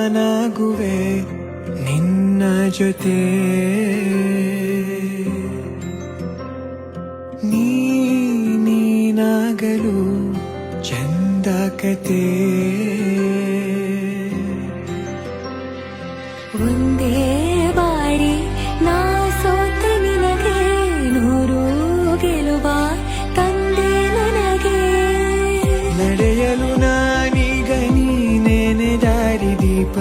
ನಾನಾಗುವೆ ನಿನ್ನ ಜೊತೆ ನೀನಾಗಲು ಚಂದ ಕತೆ ಒಂದೇ ಬಾರಿ ನಾ ಸೋತ ನಿನಗೆ ನೂರು ಗೆಲುವ ತಂದೆ ನನಗೆ ನಡೆಯಲು ನಾನೀಗ ನೀನೇನೆ ದಾರಿ ದೀಪ